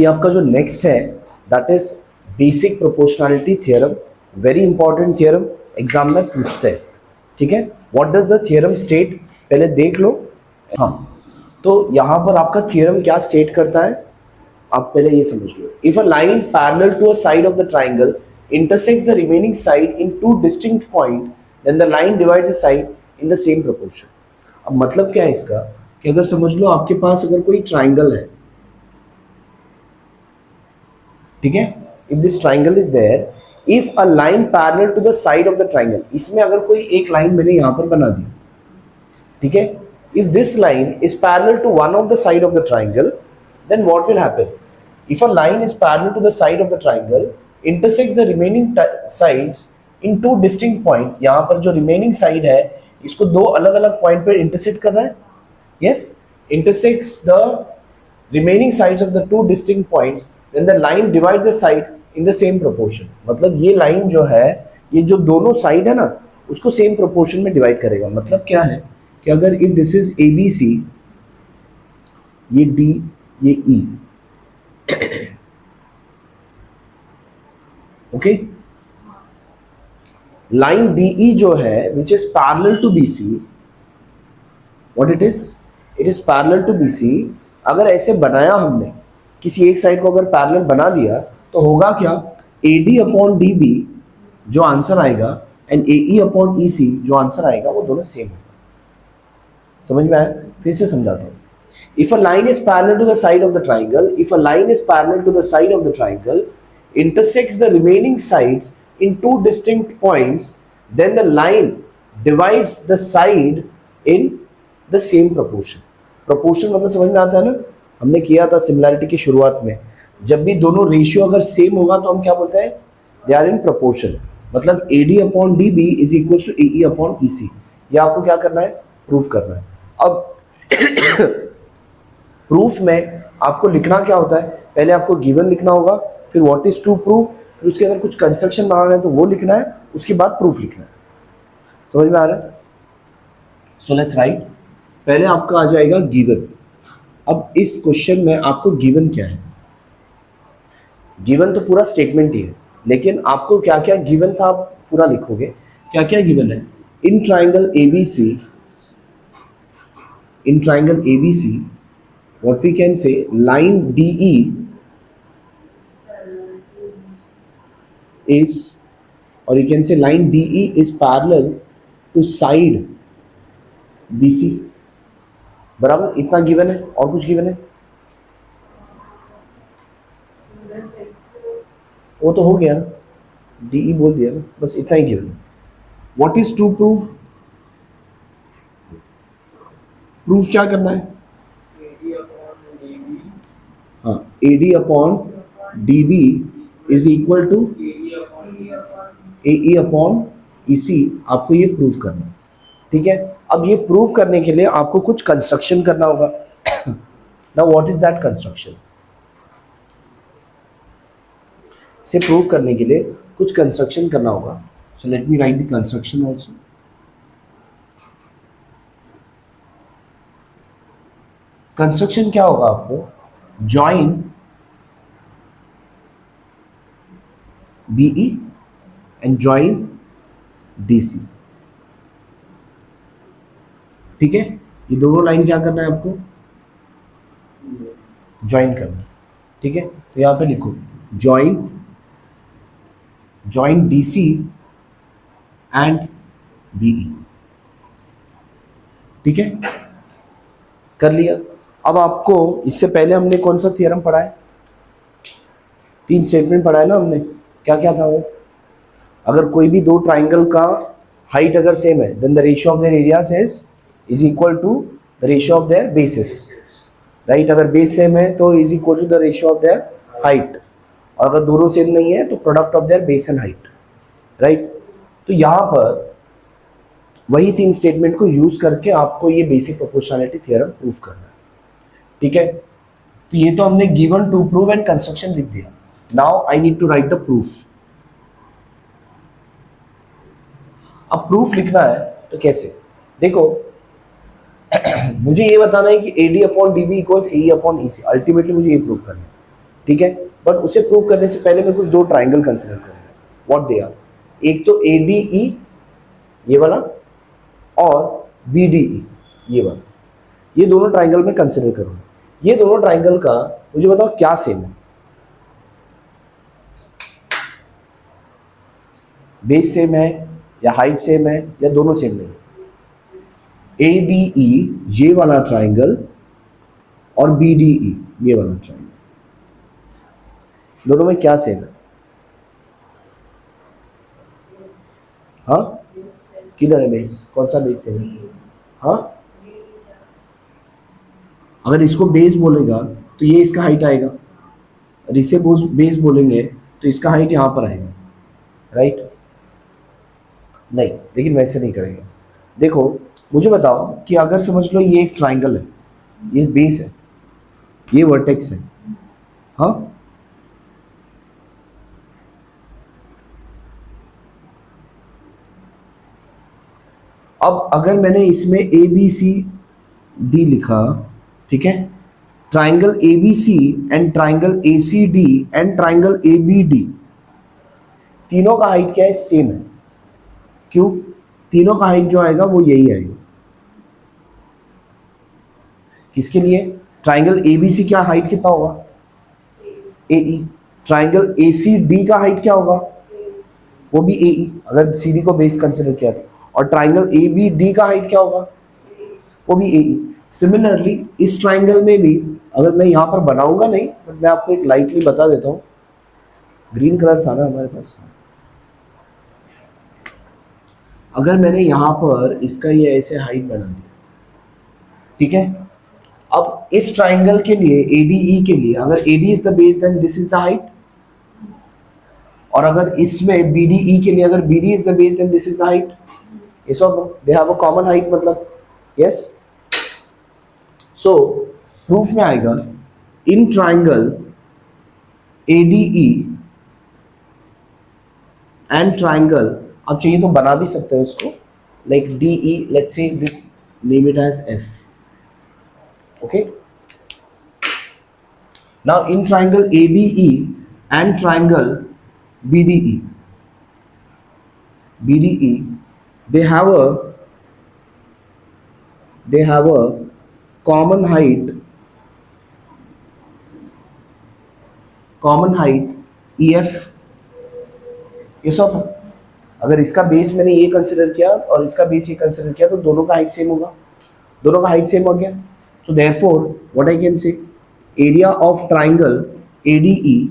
ये आपका जो नेक्स्ट है that is basic proportionality theorem, very important theorem, exam में पूछते हैं। ठीक है, what does the theorem state, पहले देख लो। हाँ, तो यहाँ पर आपका थ्योरम क्या स्टेट करता है, आप पहले ये समझ लो। If a line parallel to a side of the triangle intersects the remaining side in two distinct point, then the line divides the side in the same proportion। अब मतलब क्या है इसका कि अगर समझ लो आपके पास अगर कोई ट्राइंगल है, ठीक है, if this triangle is there, if a line parallel to the side of the triangle, इसमें अगर कोई एक लाइन मैंने यहां पर बना दी, ठीक है, if this line is parallel to one of the side of the triangle, then what will happen, if a line is parallel to the side of the triangle intersects the remaining sides in two distinct point, यहाँ पर जो remaining side है इसको दो अलग अलग point पर intersect कर रहा है, yes, intersects the remaining sides of the two distinct points, then the line divides the side in the same proportion। मतलब ये line जो है, ये जो दोनों side है ना, उसको same proportion में divide करेगा। मतलब क्या है कि अगर if this is ABC, ये D, ये E, ओके, लाइन DE जो है which is parallel to BC, what it is parallel to BC। अगर ऐसे बनाया हमने, किसी एक साइड को अगर पैरेलल बना दिया तो होगा क्या, AD अपॉन DB जो आंसर आएगा एंड AE अपॉन EC जो आंसर आएगा वो दोनों सेम होगा। समझ में आया? फिर से समझाता हूँ। If a line is parallel to the side of the triangle, if a line is parallel to the side of the triangle intersects the remaining sides in two distinct points, then the line divides the side in the same proportion। proportion मतलब समझ में आता है ना, हमने किया था similarity की शुरुआत में, जब भी दोनों रेशियो अगर सेम होगा तो हम क्या बोलते हैं, दे आर इन proportion। मतलब AD upon DB is equal to AE upon EC। ये आपको क्या करना है, प्रूफ करना है। अब प्रूफ में आपको लिखना क्या होता है, पहले आपको गिवन लिखना होगा, फिर व्हाट इज टू प्रूव, फिर उसके अंदर कुछ कंस्ट्रक्शन बनाना है तो वो लिखना है, उसके बाद प्रूफ लिखना है। समझ में आ रहा है? So let's write. पहले आपका आ जाएगा गिवन। अब इस क्वेश्चन में आपको गिवन क्या है, गिवन तो पूरा स्टेटमेंट ही है, लेकिन आपको क्या क्या गिवन था आप पूरा लिखोगे। क्या क्या गिवन है, in triangle ABC, in triangle ABC what we can say, line DE is, or you can say line DE is parallel to side BC। बराबर, इतना गिवन है। और कुछ गिवन है? वो तो हो गया ना, DE बोल दिया ना, बस इतना ही गिवन है। What is to prove, proof क्या करना है, हाँ, AD upon DB is equal to AE upon EC, आपको ये प्रूव करना है। ठीक है, अब ये प्रूव करने के लिए आपको कुछ कंस्ट्रक्शन करना होगा। Now what is that construction, इसे प्रूव करने के लिए कुछ कंस्ट्रक्शन करना होगा। So let me right the construction also. Construction क्या होगा आपको, join BE and join DC। ठीक है, ये दोनों लाइन क्या करना है आपको, ज्वाइन करना है। ठीक है, तो यहां पे लिखो जॉइन DC एंड BE। ठीक है, कर लिया। अब आपको इससे पहले हमने कौन सा थ्योरम पढ़ा है, 3 स्टेटमेंट पढ़ा है ना हमने। क्या क्या था वो, अगर कोई भी दो ट्राइंगल का हाइट अगर सेम है, then the ratio of their areas is equal to the ratio of their bases, right. अगर बेस सेम है तो is equal to the ratio of their height, और अगर दोनों सेम नहीं है तो product of their base and height, right. तो यहाँ पर वही 3 स्टेटमेंट को यूज करके आपको ये बेसिक प्रोपोर्शनैलिटी थ्योरम प्रूव करना है। ठीक है, तो ये तो हमने given to prove and construction लिख दिया। Now I need to write the proof. अब प्रूफ लिखना है तो कैसे, देखो मुझे ये बताना है कि AD upon DB equals AE upon EC। Ultimately मुझे ये प्रूव करना है। ठीक है, बट उसे प्रूव करने से पहले मैं कुछ दो ट्राइंगल कंसिडर करूंगा. What they are? एक तो ADE ये वाला और BDE ये वाला. ये दोनों ट्राइंगल में कंसिडर करूंगा. ये दोनों ट्राइंगल का मुझे बताओ क्या सेम है? बेस सेम है या हाइट सेम है या दोनों सेम नहीं? ADE ये वाला ट्राइंगल और BDE ये वाला ट्राइंगल, दोनों में क्या सेम है? हाँ, किधर है बेस? कौन सा बेस सेम है? हाँ, अगर इसको बेस बोलेगा तो ये इसका हाइट आएगा, और इसे बेस बोलेंगे तो इसका हाइट यहाँ पर आएगा, राइट? नहीं, लेकिन वैसे नहीं करेंगे. देखो मुझे बताओ कि अगर समझ लो ये एक ट्राइंगल है, ये बेस है, ये वर्टेक्स है, हाँ, अब अगर मैंने इसमें ABCD लिखा, ठीक है, triangle ABC and triangle ACD and triangle ABD, तीनों का हाइट क्या है? सेम है. क्यों? तीनों का हाइट जो आएगा वो यही आएगा. किसके लिए? ट्राइंगल ABC का हाइट कितना होगा? AE. ट्राइंगल ACD का हाइट क्या होगा? वो भी AE, अगर CD को बेस कंसिडर किया तो. और ट्राइंगल ABD का हाइट क्या होगा? वो भी AE. सिमिलरली इस ट्राइंगल में भी अगर मैं यहाँ पर बनाऊंगा नहीं, बट मैं आपको एक लाइटली बता देता हूँ. ग्रीन कलर था ना हमारे पास. अगर मैंने यहाँ पर इसका ये ऐसे हाइट बना दिया, ठीक है, अब इस ट्राइंगल के लिए ADE के लिए अगर AD is the base then this is the height, और अगर इसमें BDE के लिए अगर BD is the base then this is the height. Yes or no? They have a common height, मतलब yes. So proof में आएगा in triangle ADE and triangle, अब चाहिए तो बना भी सकते हो इसको, like DE, let's say this, name it as F. Okay. Now in triangle ADE and triangle BDE, they have a common height EF. ये सब, अगर इसका बेस मैंने ये कंसिडर किया और इसका बेस ये कंसिडर किया तो दोनों का हाइट सेम होगा. दोनों का हाइट सेम हो गया. So therefore what I can say, area of triangle ADE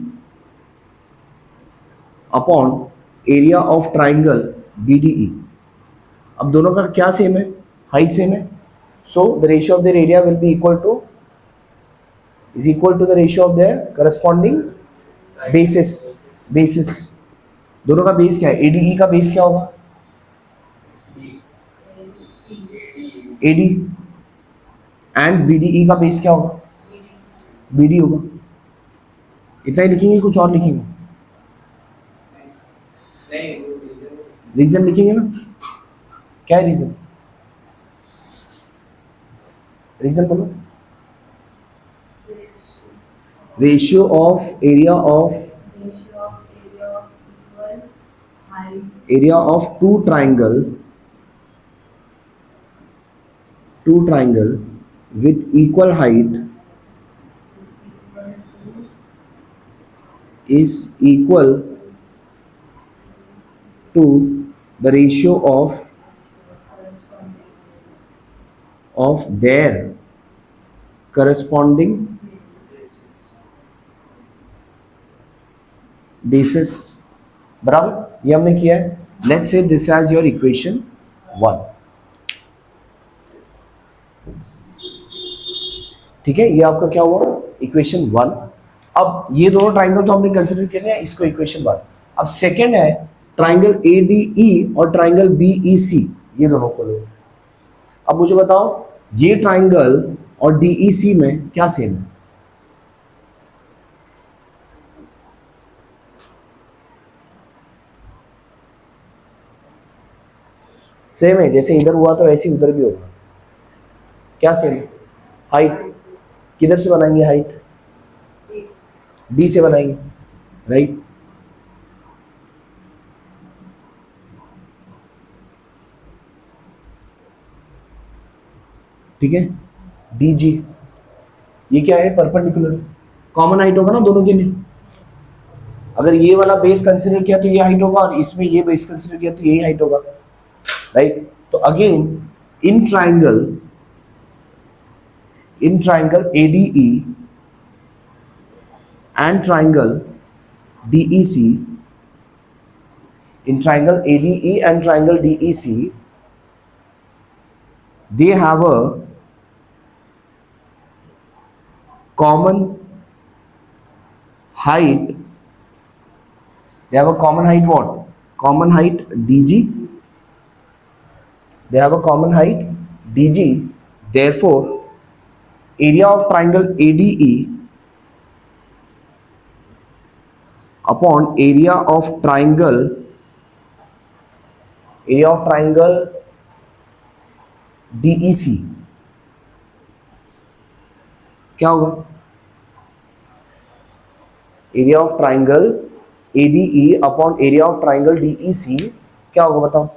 upon area of triangle BDE. अब दोनों का क्या सेम है? हाइट सेम है. So the ratio of their area will be equal to the ratio of their corresponding bases. दोनों का base क्या है? ADE का बेस क्या होगा? AD. एंड BDE का बेस क्या होगा? BD होगा. इतना ही लिखेंगे, कुछ और लिखेंगे? रीजन लिखेंगे ना. क्या है रीजन? रीजन बोलो. Ratio of area of two triangle with equal height is equal to the ratio of their corresponding bases. बराबर, ये हमने किया है. Let's say this as your equation 1. ठीक है, ये आपका क्या हुआ? इक्वेशन 1. अब ये दोनों ट्राइंगल तो हमने कंसिडर किए हैं, इसको इक्वेशन 1. अब सेकंड है ट्राइंगल ADE और ट्राइंगल BEC, ये दोनों को लो. अब मुझे बताओ ये ट्राइंगल और DEC में क्या सेम है? सेम है. जैसे इधर हुआ तो वैसे उधर भी होगा. क्या सेम है? हाइट. किधर से बनाएंगे हाइट? डी से बनाएंगे, राइट। ठीक है, डी जी, ये क्या है, परपेंडिकुलर, कॉमन हाइट होगा ना दोनों के लिए। अगर ये वाला बेस कंसिडर किया तो ये हाइट होगा, और इसमें ये बेस कंसिडर किया तो यही हाइट होगा, राइट। तो again in triangle ADE and triangle DEC, in triangle ADE and triangle DEC, they have a common height. They have a common height what? Common height DG. They have a common height DG. Therefore, area of triangle ADE upon area of triangle DEC क्या होगा? Area of triangle ADE upon area of triangle DEC क्या होगा बताओ?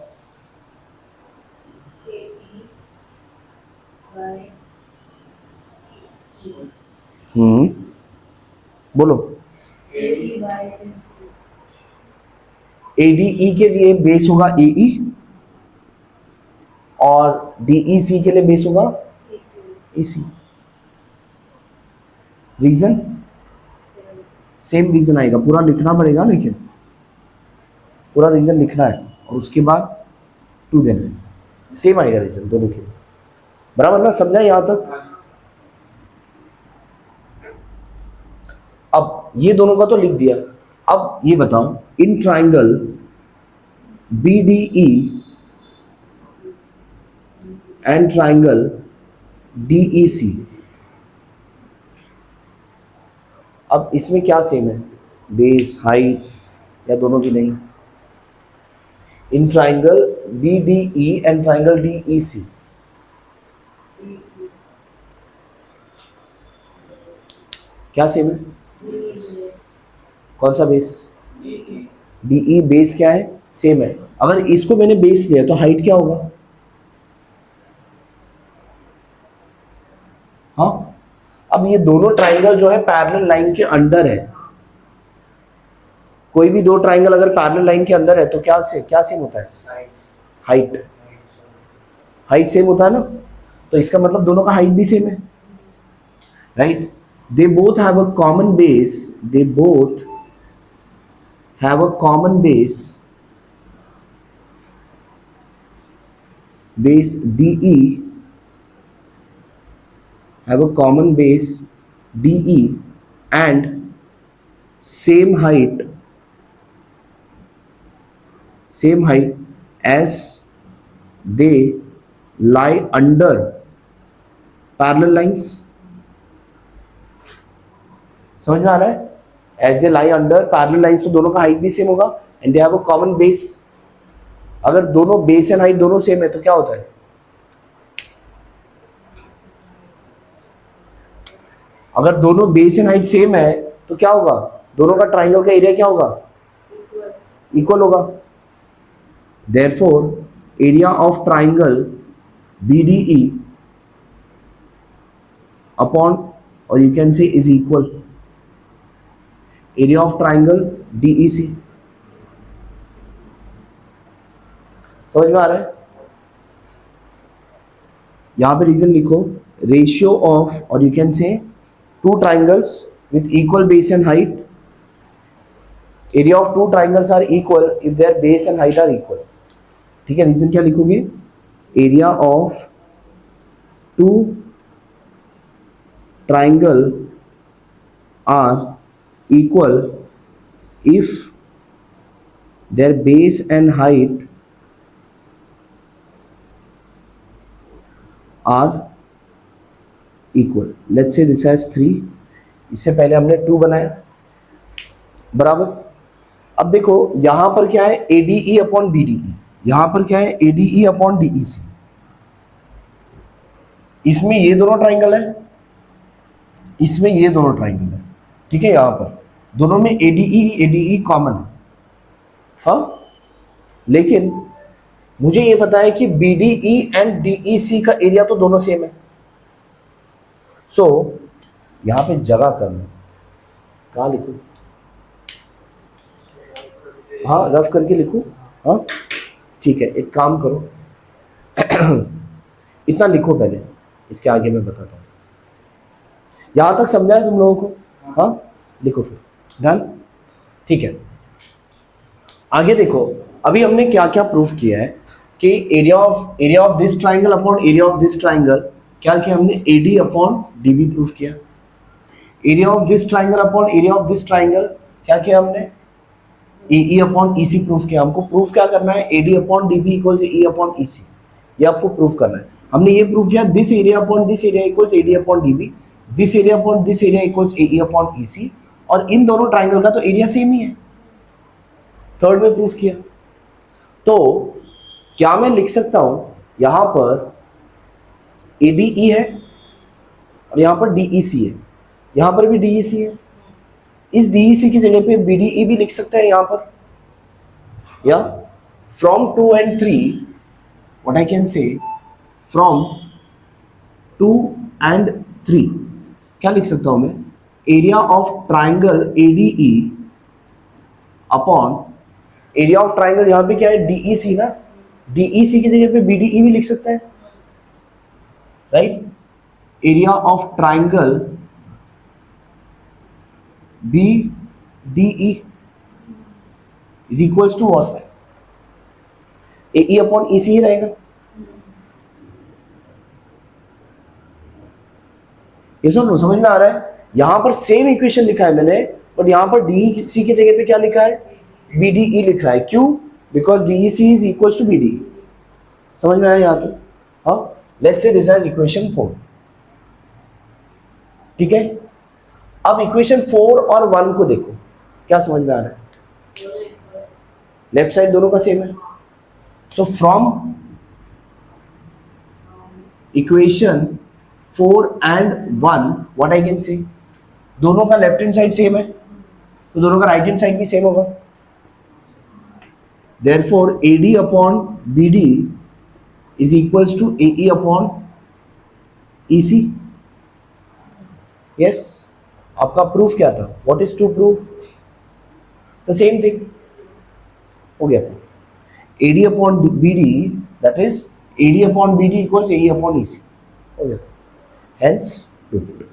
बोलो। ADE के लिए base होगा AE और DEC के लिए बेस होगा EC। रीजन सेम रीजन आएगा, पूरा लिखना पड़ेगा, लेकिन पूरा रीजन लिखना है और उसके बाद 2 देना है, सेम आएगा रीजन दोनों के, बराबर ना? समझा यहां तक? अब ये दोनों का तो लिख दिया, अब ये बताओ in triangle BDE and triangle DEC, अब इसमें क्या सेम है, बेस, हाइट, या दोनों भी नहीं? In triangle BDE and triangle DEC क्या सेम है? कौन सा बेस? DE बेस क्या है? सेम है। अगर इसको मैंने बेस लिया तो हाइट क्या होगा? हाँ, अब ये दोनों ट्राइंगल जो है पैरेलल लाइन के अंदर है। कोई भी दो ट्राइंगल अगर पैरेलल लाइन के अंदर है तो क्या सेम होता है? हाइट सेम होता है ना, तो इसका मतलब दोनों का हाइट भी सेम है, right. They both have a common base. They both have a common base. Base DE have a common base DE and same height as they lie under parallel lines. समझ में आ रहा है? As they lie under parallel lines, तो दोनों का height भी same होगा and they have a common base. अगर दोनों बेस एंड हाइट दोनों सेम है तो क्या होता है? अगर दोनों बेस एंड हाइट सेम है तो क्या होगा? दोनों का ट्राइंगल का एरिया क्या होगा? इक्वल होगा। Therefore area of triangle BDE upon, और you can say is equal area of triangle DEC। समझ में आ रहा है? यहां पे रीजन लिखो, रेशियो ऑफ, और you can say two triangles with equal base and height, area of two triangles are equal if their base and height are equal. ठीक है, रीजन क्या लिखोगे? Area of two triangle are equal if their base and height are equal. Let's say this has 3, इससे पहले हमने 2 बनाया, बराबर। अब देखो यहां पर क्या है? ADE अपॉन BDE, यहां पर क्या है? ADE upon DEC। इसमें ये दोनों ट्राइंगल है, इसमें ये दोनों ट्राइंगल है, ठीक है। यहां पर दोनों में एडीई कॉमन है, हाँ, लेकिन मुझे ये पता है कि बीडीई एंड डीईसी का एरिया तो दोनों सेम है। सो यहां पे जगह कम है, कहाँ लिखूं? हाँ, रफ करके लिखूं? हाँ ठीक है, एक काम करो इतना लिखो पहले, इसके आगे मैं बताता हूँ। यहां तक समझा है तुम लोगों को? हाँ, लिखो फिर, डन, ठीक है। आगे देखो, अभी हमने क्या क्या प्रूफ किया है कि area of this triangle upon area of this triangle, क्या किया हमने? एडी अपॉन डीबी प्रूफ किया। Area of this triangle upon area of this triangle, क्या किया हमने? एई अपॉन ईसी प्रूफ किया। हमको प्रूफ क्या करना है? AD upon DB equals E upon EC, ये आपको प्रूफ करना है। हमने ये प्रूफ किया, this area upon this area equals AD upon DB, this area upon this area equals AE upon EC, और इन दोनों ट्राइंगल का तो एरिया सेम ही है। थर्ड में प्रूफ किया। तो क्या मैं लिख सकता हूं यहां पर एडीई है और यहां पर डीईसी है, यहां पर भी डीईसी है, इस डीईसी की जगह पे बीडीई भी लिख सकते हैं यहां पर, या from 2 and 3 what I can से, फ्रॉम 2 and 3 क्या लिख सकता हूं मैं? Area of triangle ADE upon area of triangle, यहां पे क्या है? डीईसी ना, डीईसी की जगह पे बीडीई भी लिख सकते हैं, right? Area of triangle B DE is equals to what? AE upon EC ही रहेगा। ये सब समझ में आ रहा है? यहां पर सेम इक्वेशन लिखा है मैंने, बट यहां पर डीईसी की जगह पे क्या लिखा है? बीडीई लिखा है। क्यों? Because DEC is equals to BDE. समझ में आया यहां तक? हाँ, let's say this is equation 4, ठीक है। अब इक्वेशन 4 और 1 को देखो, क्या समझ में आ रहा है? लेफ्ट साइड दोनों का सेम है। So from equation 4 and 1 what I can से, दोनों का लेफ्ट हैंड साइड सेम है, तो दोनों का राइट हैंड साइड भी सेम होगा। Therefore AD upon BD is equals to AE upon EC. Yes, आपका प्रूफ क्या था? What is to proof? The same thing, हो गया proof. AD upon BD that is AD upon BD equals AE upon EC, हो गया, hence proof.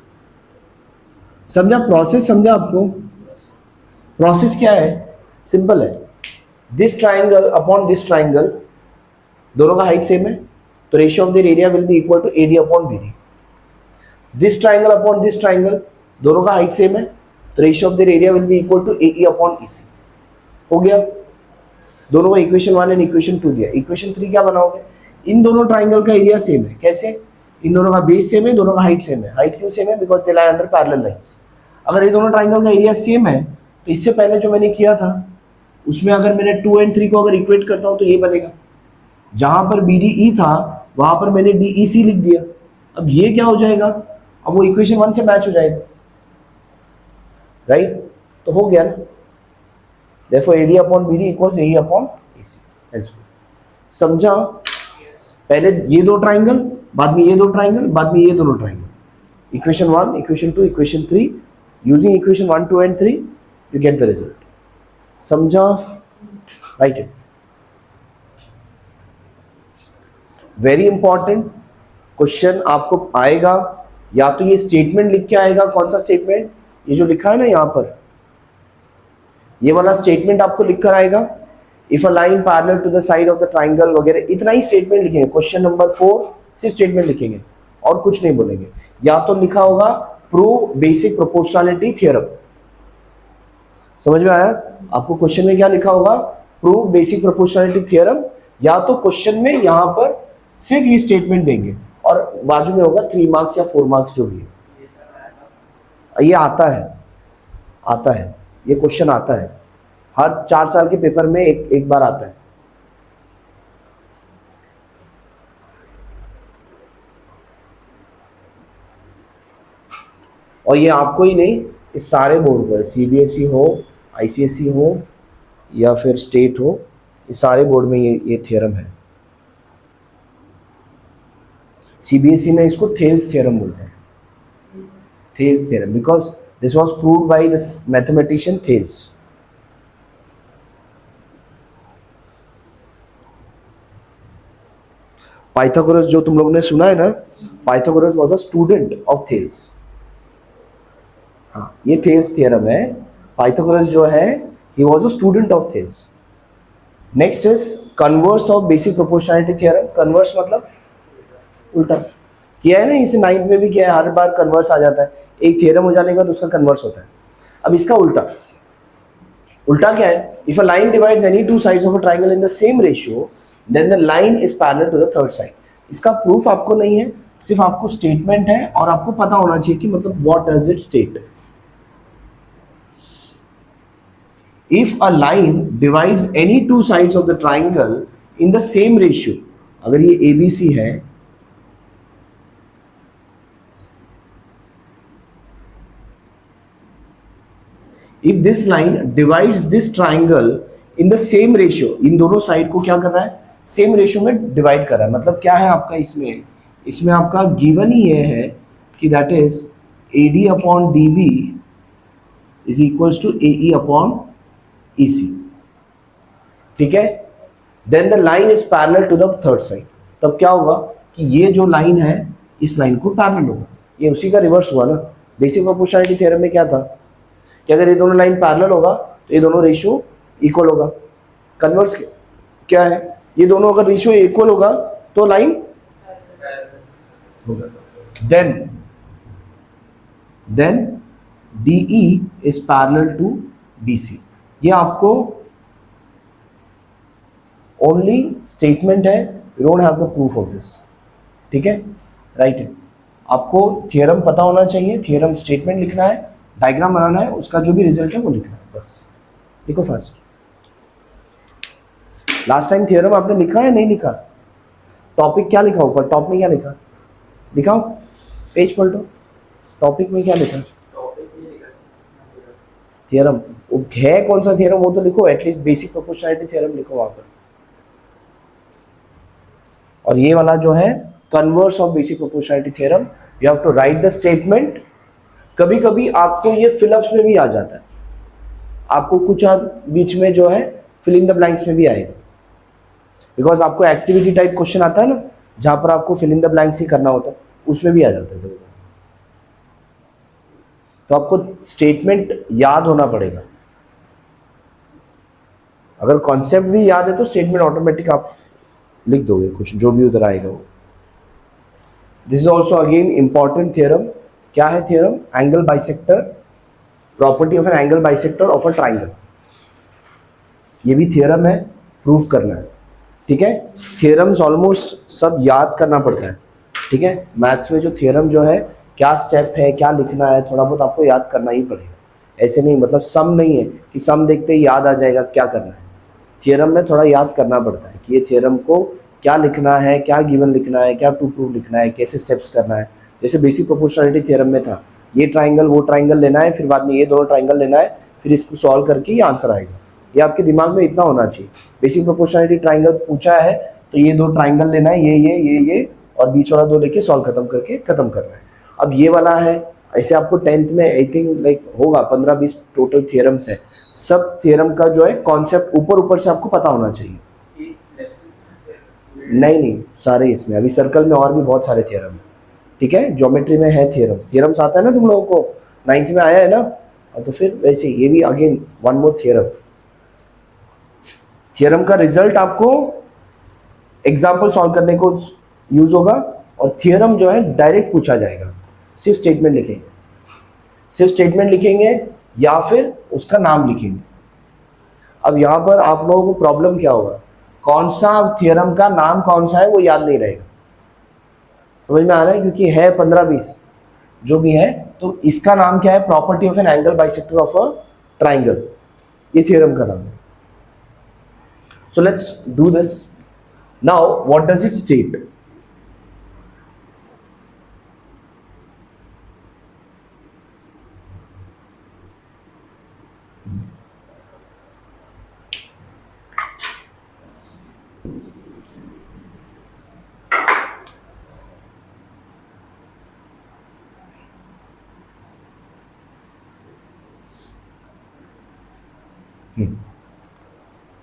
समझा process? समझा आपको? प्रोसेस क्या है? सिंपल है, this triangle upon this triangle, दोनों का हाइट सेम है, तो ratio of their area will be equal to AD upon BD. This triangle upon this triangle, दोनों का हाइट सेम है, तो ratio of their area will be equal to AE upon EC, हो गया। दोनों का इक्वेशन 1 एंड इक्वेशन 2 दिया। Equation 3 क्या बनाओगे? इन दोनों ट्राइंगल का एरिया सेम है। कैसे? इन दोनों का बेस सेम है, दोनों का हाइट सेम है। हाइट क्यों सेम है? Because they lie under parallel lines. अगर ये दोनों ट्राइंगल का एरिया सेम है, तो इससे पहले जो मैंने किया था उसमें अगर मैंने 2 and 3 को अगर इक्वेट करता हूं तो ये बनेगा। जहां पर बीडीई था वहां पर मैंने डीईसी लिख दिया। अब ये क्या हो जाएगा? अब वो इक्वेशन 1 से मैच हो जाएगा, राइट? तो हो गया ना, therefore AD upon BD equals AE upon AC। समझा? पहले ये दो ट्राइंगल, बाद में ये दो ट्राइंगल, बाद में ये दोनों triangle. Equation 1, equation 2, equation 3, using equation 1, 2 and 3 you get the result. समझा? Write it. Very important question आपको आएगा, या तो ये स्टेटमेंट लिख के आएगा। कौन सा स्टेटमेंट? ये जो लिखा है ना यहाँ पर, ये वाला स्टेटमेंट आपको लिख कर आएगा। If a line parallel to the side of the triangle वगैरह, इतना ही स्टेटमेंट लिखेंगे। क्वेश्चन नंबर 4 सिर्फ स्टेटमेंट लिखेंगे और कुछ नहीं बोलेंगे। या तो लिखा होगा प्रूव बेसिक प्रोपोर्शनैलिटी थ्योरम। समझ में आया आपको? क्वेश्चन में क्या लिखा होगा? Prove basic proportionality theorem. या तो क्वेश्चन में यहां पर सिर्फ ये स्टेटमेंट देंगे और बाजू में होगा 3 मार्क्स या 4 मार्क्स जो भी है। ये आता है, ये क्वेश्चन आता है हर 4 साल के पेपर में एक बार आता है। और ये आपको ही नहीं, इस सारे बोर्ड को, सीबीएसई हो, आईसीएसई हो या फिर स्टेट हो, इस सारे बोर्ड में ये थ्योरम है। सीबीएसई में इसको थेल्स थ्योरम बोलते हैं, Thales theorem, because this was proved by this mathematician Thales. Pythagoras जो तुम लोगों ने सुना है ना, Pythagoras was a student of Thales. हाँ, ये थेल्स थ्योरम है। पाइथागोरस जो है, he was a student of Thales. Next is converse of basic proportionality theorem. Converse मतलब उल्टा। किया है ना, इसे नाइन्थ में भी किया है, हर बार कन्वर्स आ जाता है। एक थ्योरम हो जाने के बाद उसका कन्वर्स होता है। अब इसका उल्टा, उल्टा क्या है? If a line divides any two sides of a triangle in the same ratio, then the line is parallel to the third side. इसका प्रूफ आपको नहीं है, सिर्फ आपको स्टेटमेंट है और आपको पता होना चाहिए कि मतलब what does it state. If a line divides any two sides of the triangle in the same ratio, अगर ये ABC है, if this line divides this triangle in the same ratio, इन दोनों साइड को क्या कर रहा है? सेम रेशियो में डिवाइड कर रहा है। मतलब क्या है आपका इसमें, इसमें आपका गिवन ही ये है कि that is AD upon DB is equals to AE upon EC। ठीक है, then the line is parallel to the third side. तब क्या होगा कि ये जो लाइन है इस लाइन को पैरेलल होगा। ये उसी का रिवर्स हुआ ना। बेसिक प्रोपोर्शनैलिटी थ्योरम में क्या था कि अगर ये दोनों लाइन पैरेलल होगा तो ये दोनों रेशियो इक्वल होगा। कन्वर्स क्या है, ये दोनों अगर रेशियो इक्वल होगा तो लाइन होगा। Then DE is parallel to BC। ये आपको ओनली स्टेटमेंट है, you don't have the proof of this. ठीक है, राइट है। आपको थियरम पता होना चाहिए, थियरम स्टेटमेंट लिखना है, डायग्राम बनाना है, उसका जो भी रिजल्ट है वो लिखना है, बस लिखो फास्ट। लास्ट टाइम थियरम आपने लिखा है नहीं लिखा? टॉपिक क्या लिखा ऊपर, टॉप में क्या लिखा दिखाओ, पेज पलटो, टॉपिक में क्या लिखा? थियरम है कौन सा थियरम वो तो लिखो, एटलीस्ट बेसिक प्रोपोर्शनैलिटी थियरम लिखो वहां पर। और ये वाला जो है converse of basic proportionality theorem, you have to write the statement. कभी कभी आपको ये फिलअप्स में भी आ जाता है, आपको कुछ बीच में जो है फिल इन द ब्लैंक्स में भी आएगा, बिकॉज आपको एक्टिविटी टाइप क्वेश्चन आता है ना जहां पर आपको फिल इन द ब्लैंक्स ही करना होता है, उसमें भी आ जाता है। तो आपको स्टेटमेंट याद होना पड़ेगा। अगर कॉन्सेप्ट भी याद है तो स्टेटमेंट ऑटोमेटिक आप लिख दोगे, कुछ जो भी उधर आएगा वो। This is also again important theorem. क्या है theorem? Angle bisector, property of an angle bisector of a triangle. ये भी थियरम है, प्रूफ करना है। ठीक है, थियरम्स ऑलमोस्ट सब याद करना पड़ता है। ठीक है, मैथ्स में जो थियरम जो है, क्या स्टेप है, क्या लिखना है, थोड़ा बहुत आपको याद करना ही पड़ेगा। ऐसे नहीं, मतलब सम नहीं है कि सम देखते ही याद आ जाएगा क्या करना है। थियरम में थोड़ा याद करना पड़ता है कि ये थियरम को क्या लिखना है, क्या गिवन लिखना है, क्या टू प्रूफ लिखना है, कैसे स्टेप्स करना है। जैसे बेसिक प्रोपोर्शनैलिटी थियरम में था, ये ट्राइंगल वो ट्राइंगल लेना है, फिर बाद में ये दोनों ट्राइंगल लेना है, फिर इसको सॉल्व करके ये आंसर आएगा। ये आपके दिमाग में इतना होना चाहिए। बेसिक प्रोपोर्शनैलिटी ट्राइंगल पूछा है तो ये दो ट्राइंगल लेना है, ये और बीच वाला दो लेके सॉल्व खत्म करके खत्म करना है। अब ये वाला है, ऐसे आपको 10th में आई थिंक लाइक होगा 15-20 टोटल थियरम्स है। सब थियरम का जो है कॉन्सेप्ट ऊपर ऊपर से आपको पता होना चाहिए। नहीं, सारे इसमें, अभी सर्कल में और भी बहुत सारे थियरम है। ठीक है, ज्योमेट्री में है थियरम्स, थियरम्स आता है ना तुम लोगों को, 9th में आया है ना, तो फिर वैसे ये भी again one more theorem. Theorem का रिजल्ट आपको एग्जाम्पल सॉल्व करने को यूज होगा, और थियरम जो है डायरेक्ट पूछा जाएगा। सिर्फ स्टेटमेंट लिखेंगे, सिर्फ स्टेटमेंट लिखेंगे या फिर उसका नाम लिखेंगे। अब यहाँ पर आप लोगों को प्रॉब्लम क्या होगा, कौन सा थियरम का नाम कौन सा है वो याद नहीं रहेगा। समझ में आ रहा है? क्योंकि है 15-20 जो भी है, तो इसका नाम क्या है? Property of an angle bisector of a triangle, ये थियरम का नाम है। So let's do this now. What does it state?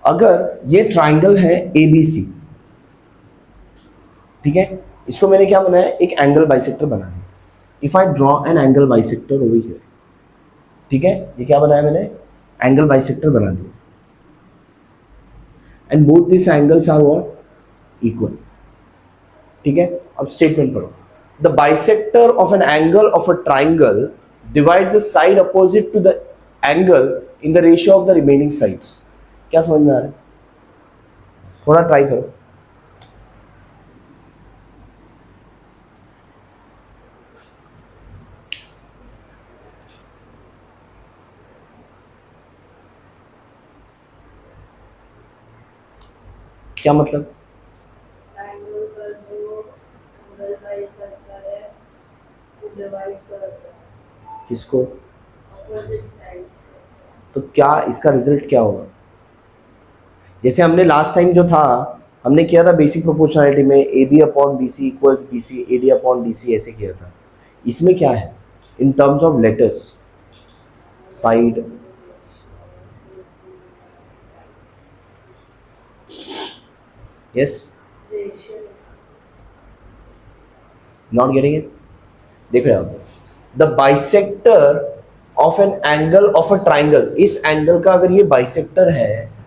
अगर ये ट्राइंगल है ABC, ठीक है, इसको मैंने क्या बनाया, एक एंगल बाइसेक्टर बना दिया. If I draw an angle bisector over here, ठीक है, ये क्या बनाया मैंने, एंगल बाइसेक्टर बना दिया. And both this angles are what, equal. ठीक है, अब स्टेटमेंट पढ़ो. The bisector of an angle of a triangle divides the side opposite to the angle in the ratio of the remaining sides. क्या समझ में आ रहा है? थोड़ा ट्राई करो. क्या मतलब? ट्रायंगल का जो एंगल बाइसेक्टर है वो डिवाइड करता है किसको? ऑपोजिट साइड से. तो क्या इसका रिजल्ट क्या होगा? जैसे हमने लास्ट टाइम जो था, हमने किया था बेसिक प्रोपोर्शनैलिटी में AB upon BC equals BC AD upon DC, ऐसे किया था. इसमें क्या है in terms of letters? Side, yes, ratio. Not getting it? देखो यहाँ पर, the bisector of an angle of a triangle, इस एंगल का अगर ये बाइसेक्टर है,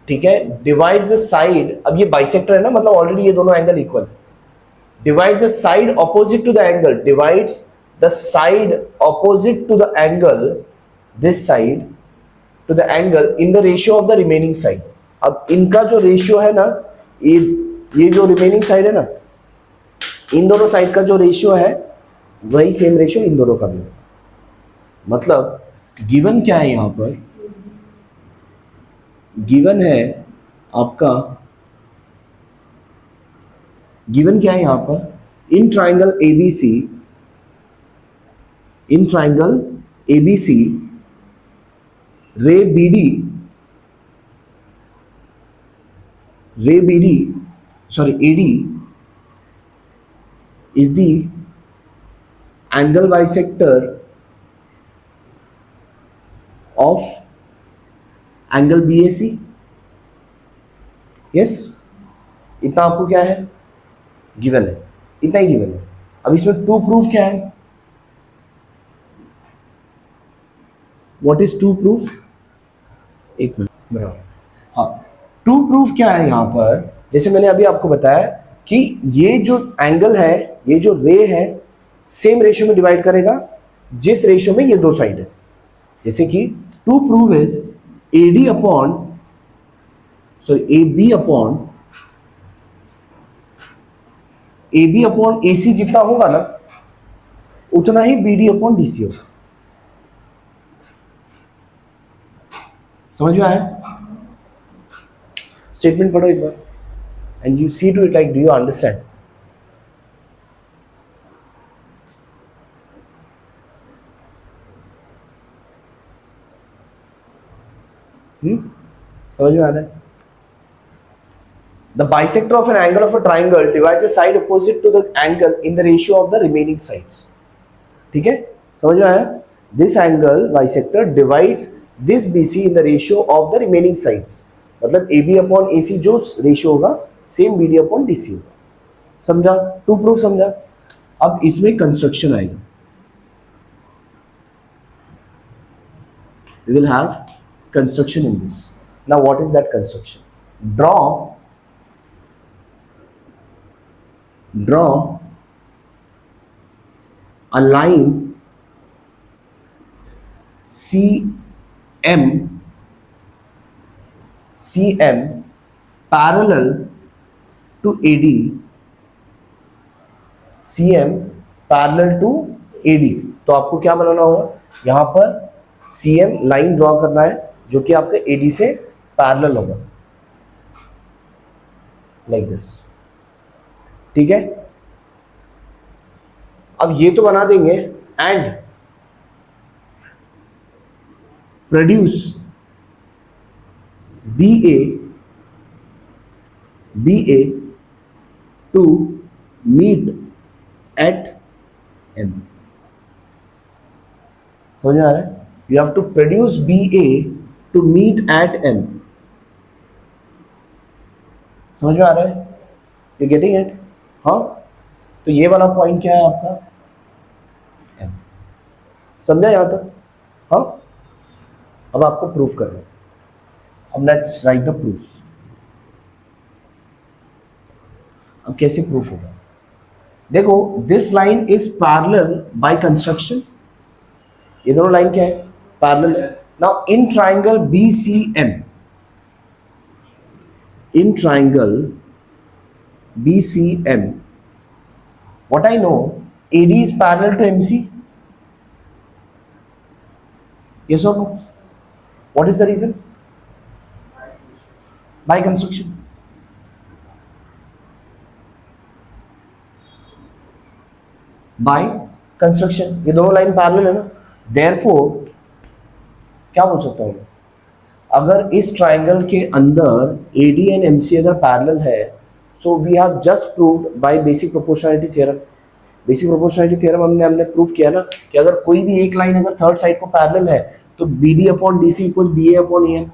ठीक है, डिवाइड्स द साइड. अब ये बाइसेक्टर है ना, मतलब ऑलरेडी ये दोनों angle equal. Divides the side opposite to the angle, divides the side opposite to the angle, this side to the angle in the ratio of the remaining side. अब इनका जो रेशियो है ना, ये जो रिमेनिंग साइड है ना, इन दोनों साइड का जो रेशियो है वही सेम रेशियो इन दोनों का भी है. मतलब गिवन क्या है यहां पर? गिवन है आपका, गिवन क्या है यहां पर, इन triangle ABC, in triangle ABC रे BD, sorry, AD is the angle bisector of angle BAC. yes, इतना आपको क्या है, गिवन है, इतना ही गिवन है. अब इसमें टू प्रूफ क्या है? What is to proof? एक मिनट, बराबर. हाँ, टू प्रूफ क्या है यहाँ पर? जैसे मैंने अभी आपको बताया कि ये जो एंगल है, ये जो रे है, सेम रेशियो में डिवाइड करेगा जिस रेशियो में ये दो साइड है. जैसे कि to prove is AD upon, sorry, AB upon AC जितना होगा ना, उतना ही BD अपॉन DC होगा. समझ में आया? स्टेटमेंट पढ़ो एक बार and you see to it like, do you understand? समझ में आ रहा है? The bisector of an angle of a triangle divides the side opposite to the angle in the ratio of the remaining sides. ठीक है, समझ में आया? This angle bisector divides this BC in the ratio of the remaining sides. मतलब AB upon AC जो ratio होगा, same BD upon DC होगा. समझा? टू प्रूफ समझा? अब इसमें कंस्ट्रक्शन आएगा. We will have construction in this. Now what is that construction? Draw a line CM parallel to AD. CM parallel to AD. तो आपको क्या बनाना होगा? यहाँ पर CM लाइन ड्रॉ करना है जो कि आपके AD से पैरेलल होगा, लाइक दिस. ठीक है, अब ये तो बना देंगे and produce BA to meet at M. समझ में आ रहा है? You have to produce BA to meet at M. समझ में आ रहा है? You getting it? हाँ, तो ये वाला पॉइंट क्या है आपका? M. समझा यहाँ तक? हाँ, अब आपको प्रूफ करना है. अब लेट्स राइट द प्रूफ. अब कैसे प्रूफ होगा? देखो, this line is parallel by construction. ये दोनों लाइन क्या है? पैरेलल है. Now in triangle BCM, in triangle BCM, what I know, AD is parallel to MC. Yes or no? What is the reason? By construction. By construction. ये दोनों line parallel है ना. Therefore, क्या बोल सकता हूँ मैं? अगर इस ट्राइंगल के अंदर AD एंड MC अगर पैरेलल है, so we have just proved by basic proportionality theorem. Basic proportionality theorem हमने प्रूव किया ना कि अगर कोई भी एक लाइन अगर थर्ड साइड को पैरेलल है तो BD upon DC equals BA upon AM.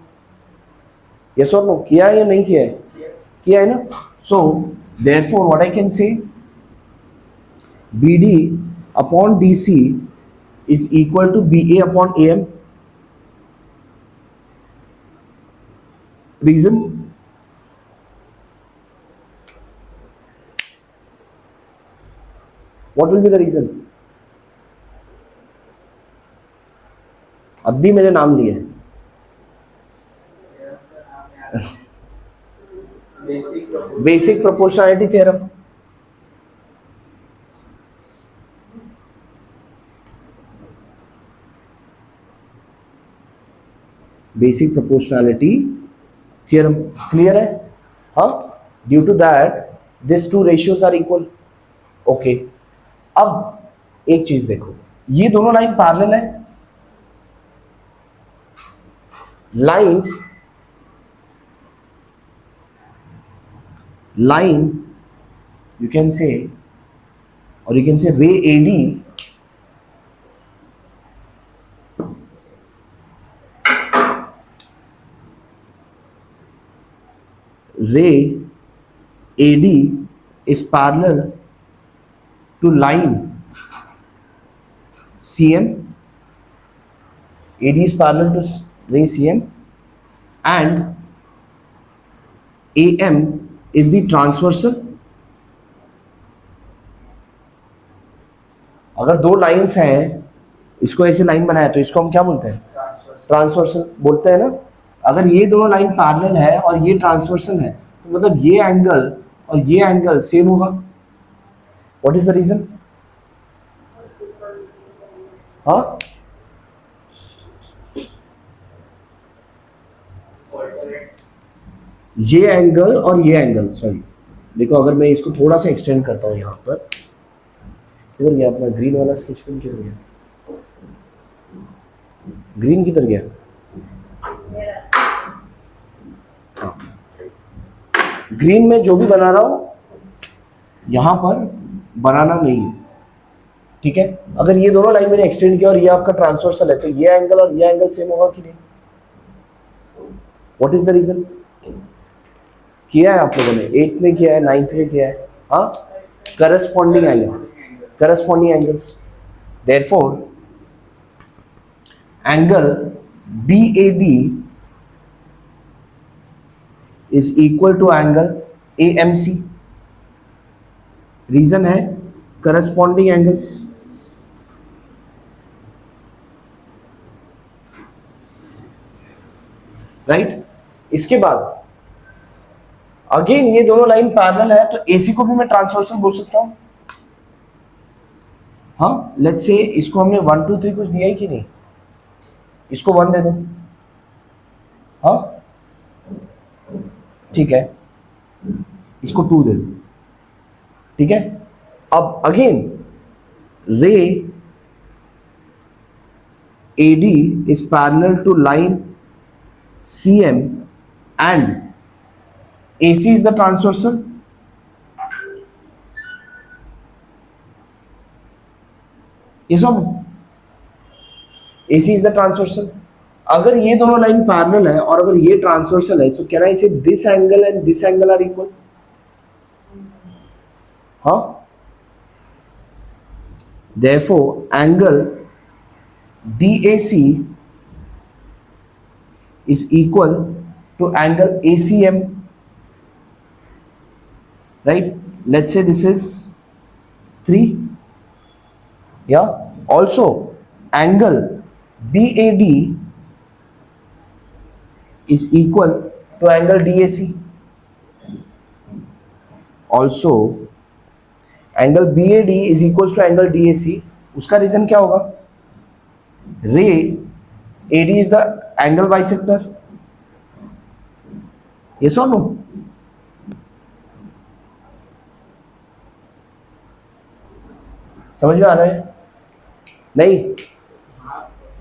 Yes और नो? किया है या नहीं किया है? किया है ना. So therefore what I can say, BD upon DC is equal to BA upon AM. Reason? What will be the reason? अब भी मेरे नाम लिए हैं. Basic proportionality theorem. Basic proportionality theorem clear है? हाँ, due to that this two ratios are equal. Okay, अब एक चीज देखो, ये दोनों लाइन पैरेलल है. लाइन यू कैन से, और यू कैन से रे AD ray AD is parallel to line CM. AD is parallel to ray CM and AM is the transversal. अगर दो लाइंस हैं, इसको ऐसे लाइन बनाया तो इसको हम क्या बोलते हैं? ट्रांसवर्सल बोलते हैं ना. अगर ये दोनों लाइन पैरेलल है और ये ट्रांसवर्सल है तो मतलब ये एंगल और ये एंगल सेम होगा. What is the reason? हाँ, ये एंगल और ये एंगल, सॉरी देखो, अगर मैं इसको थोड़ा सा एक्सटेंड करता हूँ यहाँ पर, किधर गया अपना ग्रीन वाला स्केच पेन? किधर गया ग्रीन? किधर गया? ग्रीन में जो भी बना रहा हूं यहां पर बनाना नहीं है. ठीक है, अगर ये दोनों लाइन मैंने एक्सटेंड किया और ये आपका ट्रांसवर्सल है तो ये एंगल और ये एंगल सेम होगा कि नहीं? What is the reason? किया है आप लोगों ने, 8th में किया है, 9th में किया है. हाँ, corresponding angles. Therefore angle BAD is equal to angle AMC. Reason है करस्पॉन्डिंग एंगल्स. राइट. इसके बाद अगेन ये दोनों लाइन पैरेलल है तो AC को भी मैं ट्रांसवर्सल बोल सकता हूं. हाँ, लेट्स से इसको हमने 1 2 3 कुछ दिया है कि नहीं? इसको 1 दे दो. हाँ, ठीक है, इसको 2 दे दो. ठीक है, अब अगेन रे AD is parallel to line CM and AC is the transversal. Yes or no? AC is the transversal. अगर ये दोनों लाइन पैरेलल है और अगर ये ट्रांसवर्सल है, सो can I say this angle and this angle are equal? हाँ, therefore angle DAC is equal to angle ACM, right? Let's say this is 3. Yeah, also angle BAD is equal to angle DAC. Also angle BAD is equal to angle DAC. उसका reason क्या होगा? Ray AD is the angle bisector. Yes और no? समझ में आ रहा है? नहीं,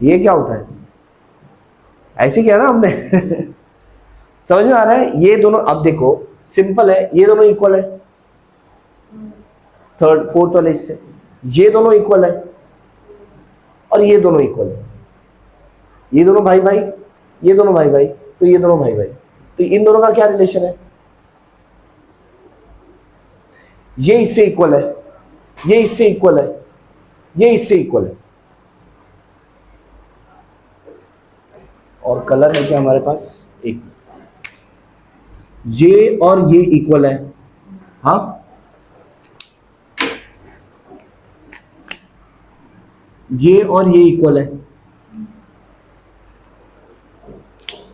ये क्या होता है? ऐसे किया ना हमने. समझ में आ रहा है? ये दोनों अब देखो सिंपल है, ये दोनों इक्वल है, थर्ड फोर्थ वाले इससे ये दोनों इक्वल है और ये दोनों इक्वल है. ये दोनों भाई भाई, ये दोनों भाई भाई, तो ये दोनों भाई भाई, तो इन दोनों का क्या रिलेशन है? ये इससे इक्वल है, ये इससे इक्वल है, ये इससे इक्वल है. और कलर है क्या हमारे पास? एक, ये और ये इक्वल है. हाँ, ये और ये इक्वल है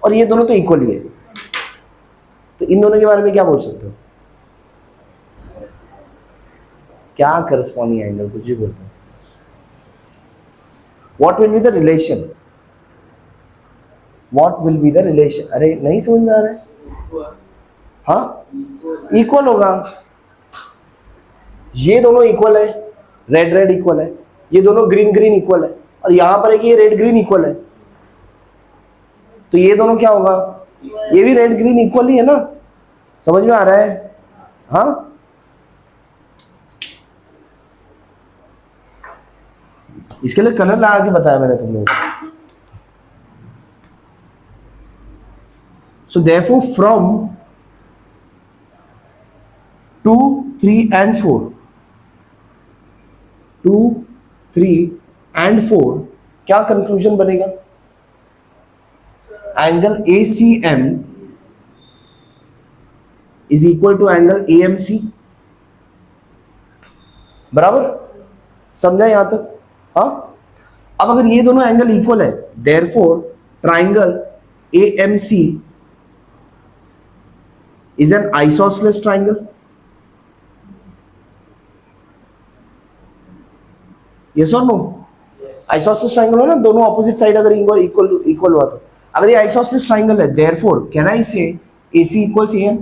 और ये दोनों तो इक्वल ही है. तो इन दोनों के बारे में क्या बोल सकते हो? क्या करस्पॉन्डिंग एंगल, कुछ भी बोलते हैं. What will be the relation? What will be the relation? अरे नहीं समझ में आ रहा है? हाँ, इक्वल होगा. ये दोनों इक्वल है, रेड रेड इक्वल है, ये दोनों ग्रीन ग्रीन इक्वल है, और यहां पर है कि ये रेड ग्रीन इक्वल है, तो ये दोनों क्या होगा? ये भी रेड ग्रीन इक्वल ही है ना. समझ में आ रहा है? हाँ, इसके लिए कलर लगा के बताया मैंने तुम लोगों को. So therefore from 2, 3 and 4, 2, 3 and 4 क्या कंक्लूजन बनेगा? Angle ACM is equal to angle AMC. बराबर? समझा यहां तक? हाँ, अब अगर ये दोनों एंगल इक्वल है, therefore triangle AMC is an isosceles triangle. Yes और नो? आइसोसेलेस ट्राइंगल हो ना, दोनों ऑपोजिट साइड अगर इक्वल इक्वल हुआ तो. अगर ये आइसोसेलेस ट्राइंगल है, therefore can I say AC equals AM?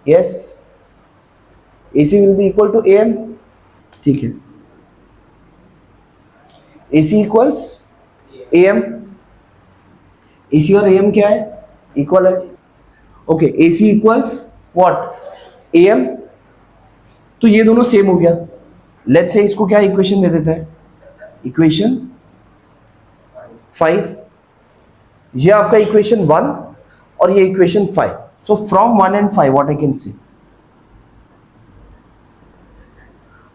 Yes, AC will be equal to AM. ठीक है, AC इक्वल्स AM. AC और AM क्या है? इक्वल है. Okay, AC equals what? AM. तो ये दोनों सेम हो गया. लेट्स से इसको क्या इक्वेशन दे देते हैं? इक्वेशन 5. ये आपका इक्वेशन 1 और ये equation 5. So from 1 and 5 what I can से?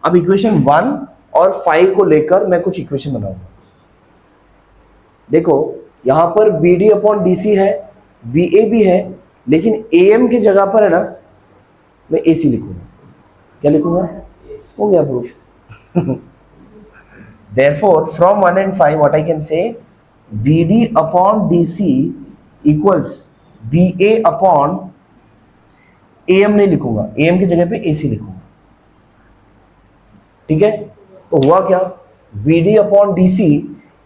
अब इक्वेशन 1 और 5 को लेकर मैं कुछ इक्वेशन बनाऊंगा. देखो यहां पर BD अपॉन DC है, BA भी है, लेकिन AM की जगह पर है ना मैं AC लिखूंगा. क्या लिखूंगा? हो गया proof. Therefore from 1 and 5 what I can say, BD upon DC equals BA upon AM नहीं लिखूंगा, AM की जगह पे AC लिखूंगा. ठीक है, तो हुआ क्या? BD upon DC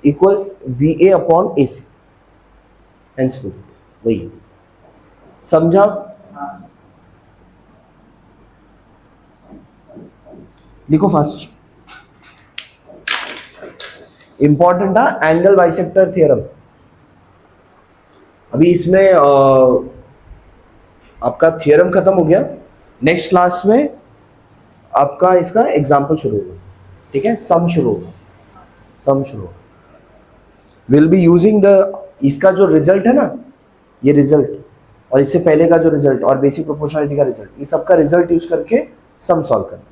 equals BA upon AC. Answer वही. समझा? लिखो फास्ट. इंपॉर्टेंट था एंगल बाइसेक्टर थ्योरम. अभी इसमें आपका थ्योरम खत्म हो गया. नेक्स्ट क्लास में आपका इसका एग्जाम्पल शुरू होगा. ठीक है, सम शुरू होगा. विल बी यूजिंग द, इसका जो रिजल्ट है ना, ये रिजल्ट और इससे पहले का जो रिजल्ट और बेसिक प्रोपोर्शनलिटी का रिजल्ट, ये सबका रिजल्ट यूज करके सम सॉल्व करना।